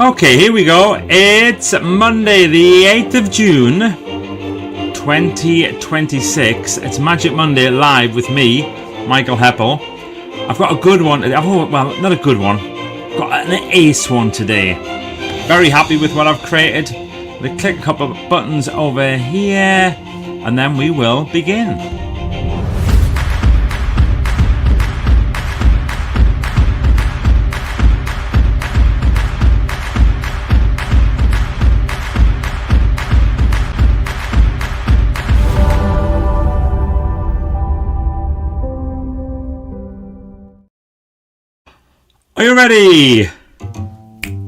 Okay, here we go. It's Monday, the 8th of June, 2026. It's Magic Monday live with me, Michael Heppel. I've got a good one. Well, not a good one. I've got an ace one today. Very happy with what I've created. We'll click a couple of buttons over here, and then we will begin. Are you ready?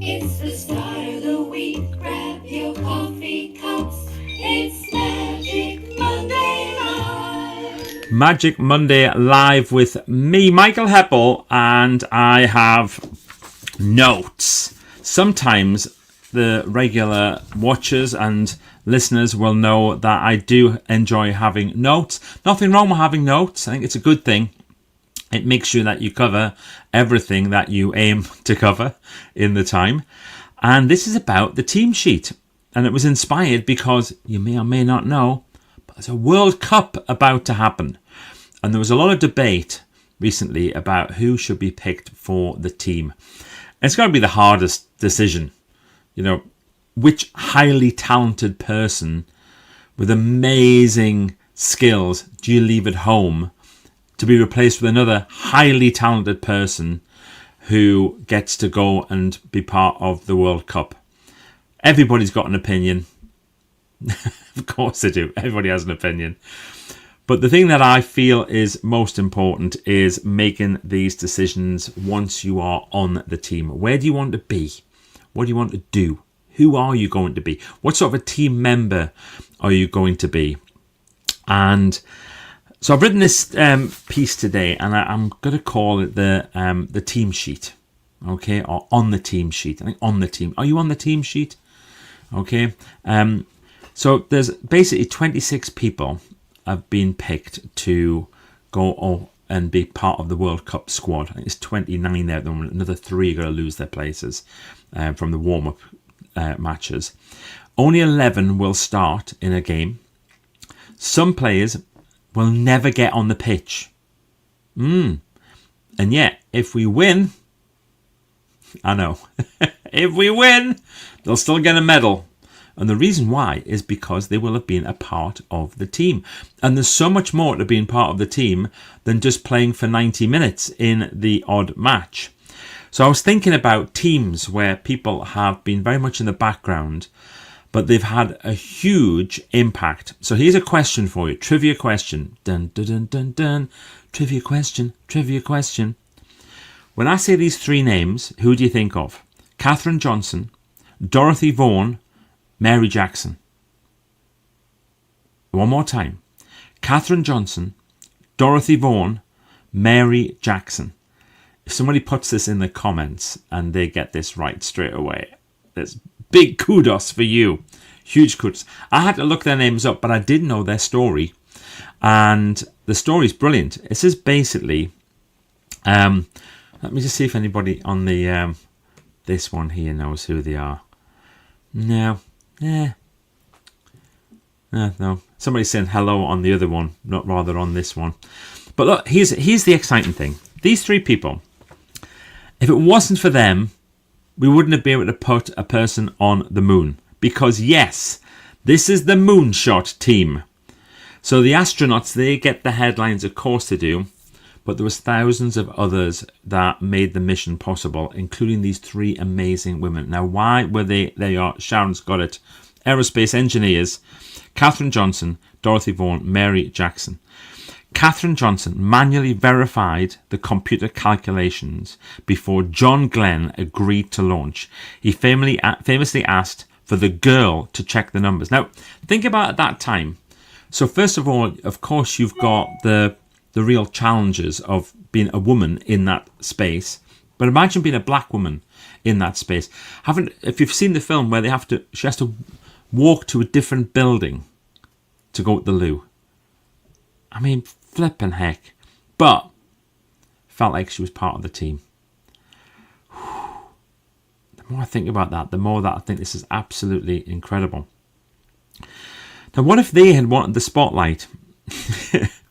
It's the start of the week. Grab your coffee cups. It's Magic Monday Live. Magic Monday Live with me, Michael Heppel, and I have notes. Sometimes the regular watchers and listeners will know that I do enjoy having notes. Nothing wrong with having notes. I think it's a good thing. It makes sure that you cover everything that you aim to cover in the time. And this is about the team sheet. And it was inspired because you may or may not know, but there's a World Cup about to happen. And there was a lot of debate recently about who should be picked for the team. And it's got to be the hardest decision. You know, which highly talented person with amazing skills do you leave at home to be replaced with another highly talented person who gets to go and be part of the World Cup? Everybody's got an opinion. Of course they do. Everybody has an opinion. But the thing that I feel is most important is making these decisions once you are on the team. Where do you want to be? What do you want to do? Who are you going to be? What sort of a team member are you going to be? And so I've written this piece today, and I'm going to call it the team sheet, okay, or on the team sheet. I think on the team. Are you on the team sheet? Okay. So there's basically 26 people have been picked to go and be part of the World Cup squad. I think it's 29 there. Another 3 are going to lose their places from the warm-up matches. Only 11 will start in a game. Some players will never get on the pitch. And yet, if we win, I know, if we win, they'll still get a medal. And the reason why is because they will have been a part of the team. And there's so much more to being part of the team than just playing for 90 minutes in the odd match. So I was thinking about teams where people have been very much in the background, but they've had a huge impact. So here's a question for you. Trivia question. Dun, dun, dun, dun, dun. Trivia question. Trivia question. When I say these 3 names, who do you think of? Katherine Johnson, Dorothy Vaughan, Mary Jackson. One more time. Katherine Johnson, Dorothy Vaughan, Mary Jackson. If somebody puts this in the comments and they get this right straight away, there's big kudos for you. Huge kudos. I had to look their names up, but I did know their story. And the story's brilliant. It says basically, let me just see if anybody on the this one here knows who they are. No. No. Somebody's saying hello on the other one, not rather on this one. But look, here's the exciting thing. These 3 people, if it wasn't for them, we wouldn't have been able to put a person on the moon. Because yes, this is the moonshot team. So the astronauts, they get the headlines, of course they do. But there was thousands of others that made the mission possible, including these 3 amazing women. Now, why were they? They are, Sharon's got it. Aerospace engineers, Katherine Johnson, Dorothy Vaughan, Mary Jackson. Katherine Johnson manually verified the computer calculations before John Glenn agreed to launch. He famously asked for the girl to check the numbers. Now, think about at that time. So first of all, of course, you've got the real challenges of being a woman in that space. But imagine being a black woman in that space. If you've seen the film where she has to walk to a different building to go to the loo. I mean, flipping heck. But felt like she was part of the team. The The more I think about that, the more that I think this is absolutely incredible. Now, what if they had wanted the spotlight?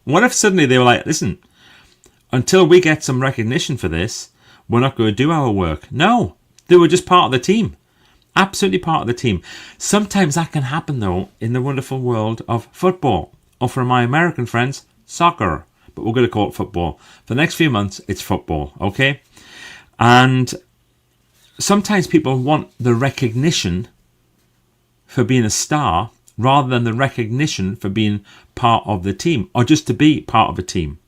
What if suddenly they were like, listen, until we get some recognition for this, we're not going to do our work? No, they were just part of the team. Absolutely part of the team. Sometimes that can happen, though, in the wonderful world of football. Or for my American friends, soccer. But we're going to call it football. For the next few months, it's football, okay? And sometimes people want the recognition for being a star rather than the recognition for being part of the team or just to be part of a team.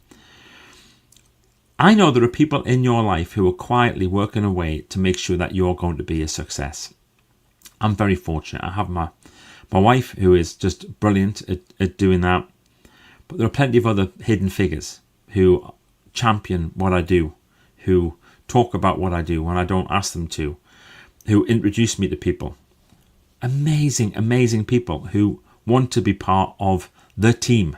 I know there are people in your life who are quietly working away to make sure that you're going to be a success. I'm very fortunate. I have my wife who is just brilliant at doing that. But there are plenty of other hidden figures who champion what I do, who talk about what I do when I don't ask them to, who introduce me to people. Amazing, amazing people who want to be part of the team.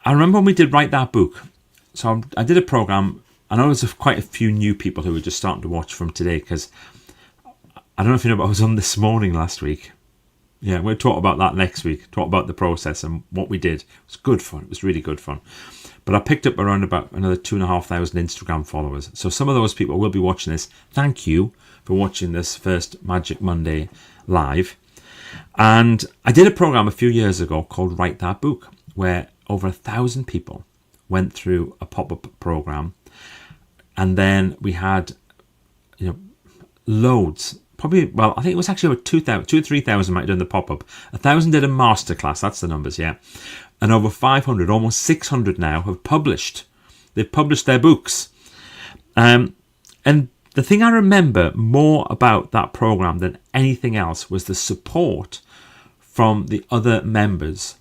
I remember when we did Write That Book. So I did a program. I know there's quite a few new people who are just starting to watch from today because I don't know if you know, but I was on This Morning last week. Yeah, we'll talk about that next week. Talk about the process and what we did. It was good fun. It was really good fun. But I picked up around about another 2,500 Instagram followers. So some of those people will be watching this. Thank you for watching this first Magic Monday live. And I did a program a few years ago called Write That Book, where over 1,000 people went through a pop-up program. And then we had, loads. Probably, well, I think it was actually over 2,000 or 3,000 might have done the pop-up. 1,000 did a masterclass. That's the numbers, yeah. And over 500, almost 600 now have published. They've published their books. And the thing I remember more about that program than anything else was the support from the other members.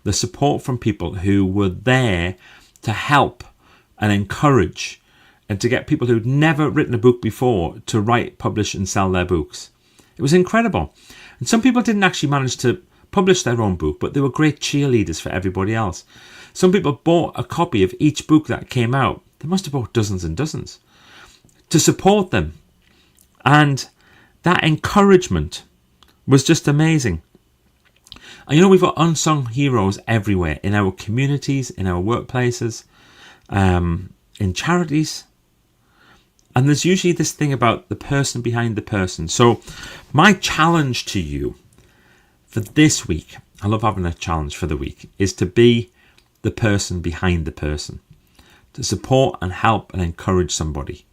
The support from people who were there to help and encourage and to get people who'd never written a book before to write, publish and sell their books. It was incredible. And some people didn't actually manage to publish their own book, but they were great cheerleaders for everybody else. Some people bought a copy of each book that came out. They must have bought dozens and dozens to support them. And that encouragement was just amazing. And we've got unsung heroes everywhere, in our communities, in our workplaces, in charities. And there's usually this thing about the person behind the person. So my challenge to you for this week, I love having a challenge for the week, is to be the person behind the person. To support and help and encourage somebody.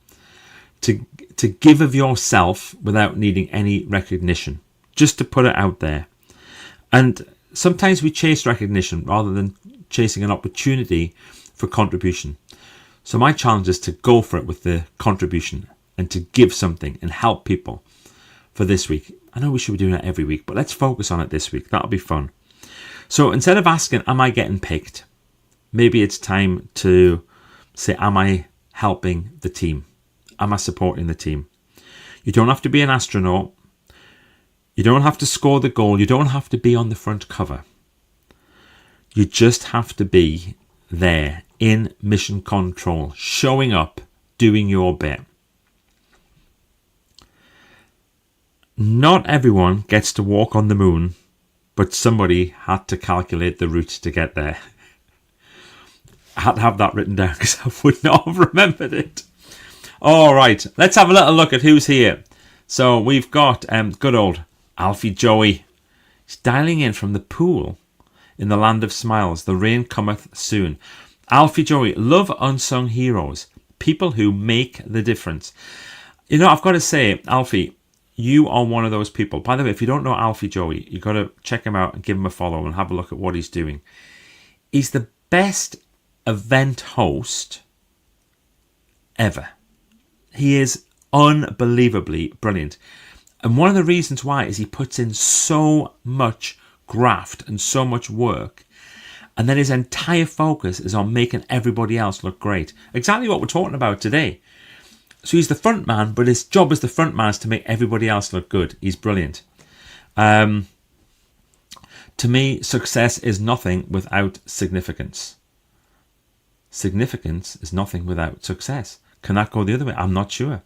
To give of yourself without needing any recognition. Just to put it out there. And sometimes we chase recognition rather than chasing an opportunity for contribution. So my challenge is to go for it with the contribution and to give something and help people for this week. I know we should be doing it every week, but let's focus on it this week. That'll be fun. So instead of asking, am I getting picked? Maybe it's time to say, am I helping the team? Am I supporting the team? You don't have to be an astronaut. You don't have to score the goal. You don't have to be on the front cover. You just have to be there in mission control, showing up, doing your bit. Not everyone gets to walk on the moon, but somebody had to calculate the route to get there. I had to have that written down because I would not have remembered it. All right, let's have a little look at who's here. So we've got good old Alfie Joey. He's dialing in from the pool in the land of smiles. The rain cometh soon. Alfie Joey, love unsung heroes, people who make the difference. I've got to say, Alfie, you are one of those people. By the way, if you don't know Alfie Joey, you've got to check him out and give him a follow and have a look at what he's doing. He's the best event host ever. He is unbelievably brilliant. And one of the reasons why is he puts in so much graft and so much work. And then his entire focus is on making everybody else look great. Exactly what we're talking about today. So he's the front man, but his job as the front man is to make everybody else look good. He's brilliant. To me, success is nothing without significance. Significance is nothing without success. Can that go the other way? I'm not sure.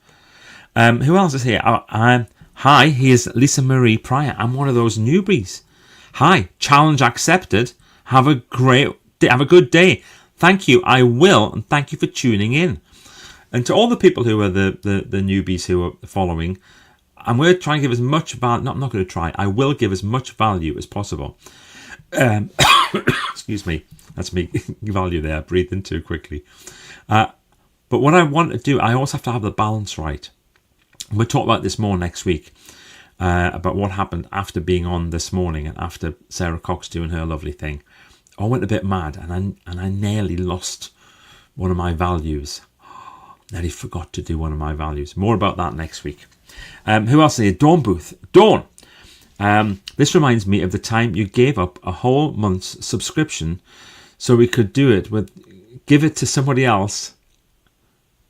Who else is here? Hi, here's Lisa Marie Pryor. I'm one of those newbies. Hi, challenge accepted. Have a good day. Thank you. I will, and thank you for tuning in. And to all the people who are the newbies who are following, I'm going to try and give as much value. No, I'm not going to try. I will give as much value as possible. Excuse me. That's me. Value there. Breathed in too quickly. But what I want to do, I also have to have the balance right. We'll talk about this more next week. About what happened after being on this morning and after Sarah Cox doing her lovely thing. I went a bit mad and I nearly lost one of my values. Nearly forgot to do one of my values. More about that next week. Who else is here? Dawn Booth. Dawn. This reminds me of the time you gave up a whole month's subscription so we could give it to somebody else.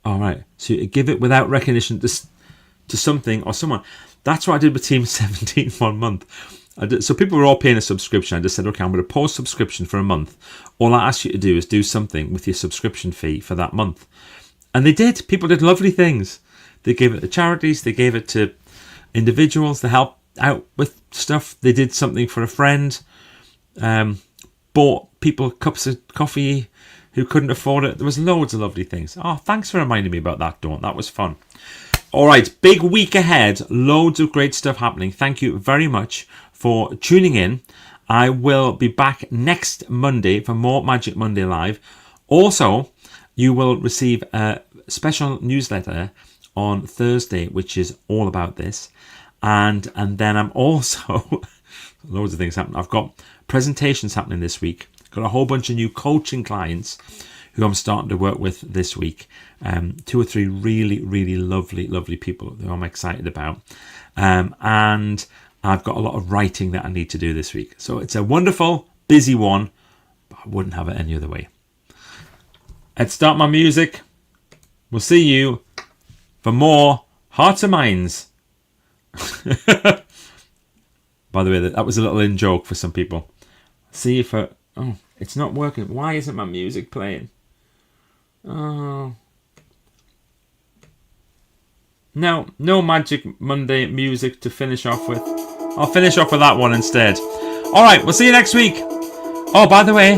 All right. So you give it without recognition to something or someone. That's what I did with Team 17 1 month. So people were all paying a subscription. I just said, okay, I'm going to pause subscription for a month. All I ask you to do is do something with your subscription fee for that month. And they did. People did lovely things. They gave it to charities. They gave it to individuals to help out with stuff. They did something for a friend. Bought people cups of coffee who couldn't afford it. There was loads of lovely things. Oh, thanks for reminding me about that, Dawn. That was fun. All right, big week ahead. Loads of great stuff happening. Thank you very much for tuning in. I will be back next Monday for more Magic Monday Live. Also, you will receive a special newsletter on Thursday, which is all about this. And then I'm also... loads of things happening. I've got presentations happening this week. Got a whole bunch of new coaching clients who I'm starting to work with this week. 2 or 3 really, really lovely people who I'm excited about. And I've got a lot of writing that I need to do this week. So it's a wonderful, busy one, but I wouldn't have it any other way. Let's start my music. We'll see you for more Hearts and Minds. By the way, that was a little in-joke for some people. See you for... Oh, it's not working. Why isn't my music playing? Oh... No Magic Monday music to finish off with. I'll finish off with that one instead. Alright, we'll see you next week. Oh, by the way,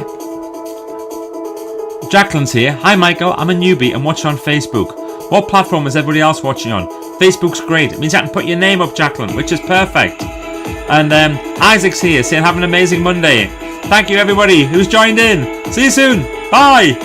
Jacqueline's here. Hi, Michael. I'm a newbie and watch on Facebook. What platform is everybody else watching on? Facebook's great. It means I can put your name up, Jacqueline, which is perfect. And Isaac's here saying have an amazing Monday. Thank you, everybody who's joined in. See you soon. Bye.